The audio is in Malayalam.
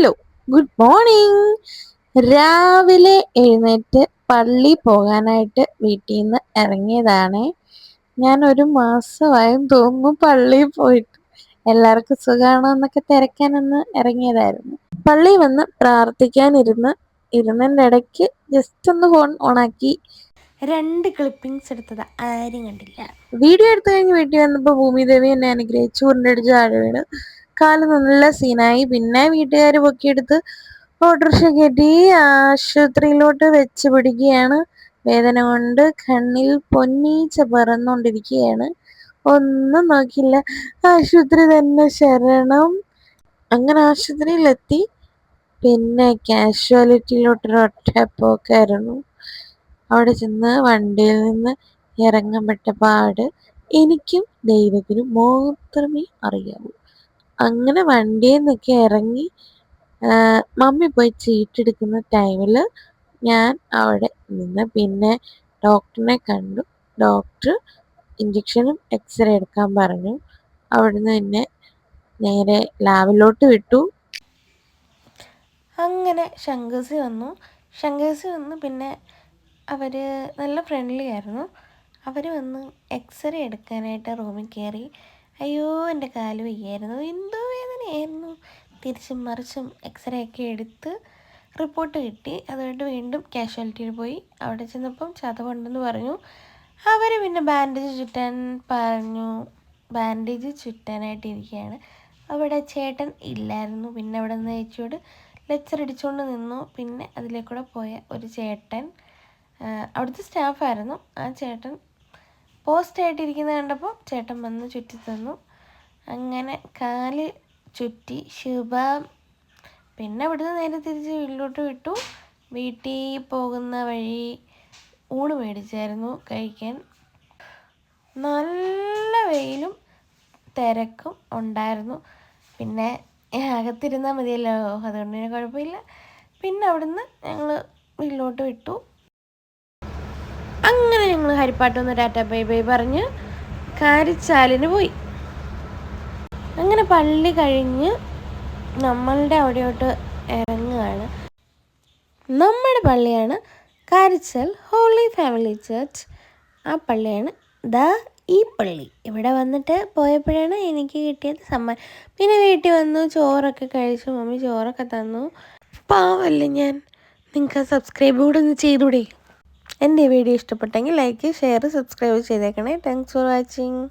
Hello, good morning. രാവിലെ എഴുന്നേറ്റ് പള്ളി പോകാനായിട്ട് വീട്ടിൽ നിന്ന് ഇറങ്ങിയതാണ്. ഞാൻ ഒരു മാസമായും തോന്നുന്നു പള്ളിയിൽ പോയിട്ട്. എല്ലാവർക്കും സുഖമാണോ എന്നൊക്കെ തിരക്കാനൊന്ന് ഇറങ്ങിയതായിരുന്നു. പള്ളി വന്ന് ഇരുന്നതിൻ്റെ ഇടയ്ക്ക് ജസ്റ്റ് ഒന്ന് ഫോൺ ഓണാക്കി 2 ക്ലിപ്പിങ്സ് എടുത്തത് ആരും കണ്ടില്ല. വീഡിയോ എടുത്തു കഴിഞ്ഞ് വീട്ടിൽ വന്നപ്പോൾ ഭൂമിദേവി എന്നെ അനുഗ്രഹിച്ചു ഉരുണ്ടടിച്ച് താഴെ വീണ് കാല് നല്ല സീനായി. പിന്നെ വീട്ടുകാർ പൊക്കിയെടുത്ത് ഓട്ടോറിക്ഷ കയറ്റി ആശുപത്രിയിലോട്ട് വെച്ച് പിടിക്കുകയാണ്. വേദന കൊണ്ട് കണ്ണിൽ പൊന്നീച്ച പറന്നുകൊണ്ടിരിക്കുകയാണ്. ഒന്നും നോക്കില്ല, ആശുപത്രി തന്നെ ശരണം. അങ്ങനെ ആശുപത്രിയിലെത്തി. പിന്നെ കാഷ്വാലിറ്റിയിലോട്ടൊരു ഒറ്റപ്പോക്കായിരുന്നു. അവിടെ ചെന്ന് വണ്ടിയിൽ നിന്ന് ഇറങ്ങപ്പെട്ട പാട് എനിക്കും ദൈവത്തിനും മാത്രമേ അറിയാവൂ. അങ്ങനെ വണ്ടിയിൽ നിന്നൊക്കെ ഇറങ്ങി മമ്മി പോയി ചീട്ടെടുക്കുന്ന ടൈമിൽ ഞാൻ അവിടെ നിന്ന് പിന്നെ ഡോക്ടറിനെ കണ്ടു. ഡോക്ടർ ഇഞ്ചക്ഷനും എക്സ്റേ എടുക്കാൻ പറഞ്ഞു. അവിടുന്ന് പിന്നെ നേരെ ലാബിലോട്ട് വിട്ടു. അങ്ങനെ ശങ്കേഴ്സി വന്നു. പിന്നെ അവർ നല്ല ഫ്രണ്ട്ലി ആയിരുന്നു. അവർ വന്ന് എക്സ്റേ എടുക്കാനായിട്ട് റൂമിൽ കയറി. അയ്യോ, എൻ്റെ കാല് വയ്യായിരുന്നു, എന്തോ വേദനയായിരുന്നു. തിരിച്ചും മറിച്ചും എക്സ്റേ ഒക്കെ എടുത്ത് റിപ്പോർട്ട് കിട്ടി. അതുകൊണ്ട് വീണ്ടും കാഷ്വാലിറ്റിയിൽ പോയി. അവിടെ ചെന്നപ്പം ചതവുണ്ടെന്ന് പറഞ്ഞു. അവർ പിന്നെ ബാൻഡേജ് ചുറ്റാൻ പറഞ്ഞു. ബാൻഡേജ് ചുറ്റാനായിട്ടിരിക്കുകയാണ്. അവിടെ ചേട്ടൻ ഇല്ലായിരുന്നു. പിന്നെ അവിടെ നിന്ന് ചേച്ചിയോട് ലെക്ചർ അടിച്ചുകൊണ്ട് നിന്നു. പിന്നെ അതിലേക്കൂടെ പോയ ഒരു ചേട്ടൻ, അവിടുത്തെ സ്റ്റാഫായിരുന്നു. ആ ചേട്ടൻ പോസ്റ്റായിട്ടിരിക്കുന്നത് കണ്ടപ്പോൾ ചേട്ടൻ വന്ന് ചുറ്റി തന്നു. അങ്ങനെ കാല് ചുറ്റി ശുഭം. പിന്നെ അവിടുന്ന് നേരെ തിരിച്ച് വീട്ടിലോട്ട് വിട്ടു. വീട്ടിൽ പോകുന്ന വഴി ഊണ് മേടിച്ചായിരുന്നു കഴിക്കാൻ. നല്ല വെയിലും തിരക്കും ഉണ്ടായിരുന്നു. പിന്നെ അകത്തിരുന്നാൽ മതിയല്ലോ, അതുകൊണ്ട് തന്നെ കുഴപ്പമില്ല. പിന്നെ അവിടുന്ന് ഞങ്ങൾ വീട്ടിലോട്ട് വിട്ടു. അങ്ങനെ ഞങ്ങൾ ഹരിപ്പാട്ടൊന്ന് ടാറ്റ ബൈ ബൈ പറഞ്ഞ് കാരിച്ചാലിന് പോയി. അങ്ങനെ പള്ളി കഴിഞ്ഞ് നമ്മളുടെ അവിടെയോട്ട് ഇറങ്ങുകയാണ്. നമ്മുടെ പള്ളിയാണ് കാരിച്ചാൽ ഹോളി ഫാമിലി ചർച്ച്. ആ പള്ളിയാണ് ഈ പള്ളി. ഇവിടെ വന്നിട്ട് പോയപ്പോഴാണ് എനിക്ക് കിട്ടിയത് സമ്മാനം. പിന്നെ വീട്ടിൽ വന്നു, ചോറൊക്കെ കഴിച്ചു. മമ്മി ചോറൊക്കെ തന്നു. പാവല്ലേ ഞാൻ. നിങ്ങൾക്ക് സബ്സ്ക്രൈബ് കൂടെ ഒന്ന് ചെയ്തൂടെ? എൻ്റെ വീഡിയോ ഇഷ്ടപ്പെട്ടെങ്കിൽ ലൈക്ക്, ഷെയർ, സബ്സ്ക്രൈബ് ചെയ്തേക്കണേ. Thanks for watching.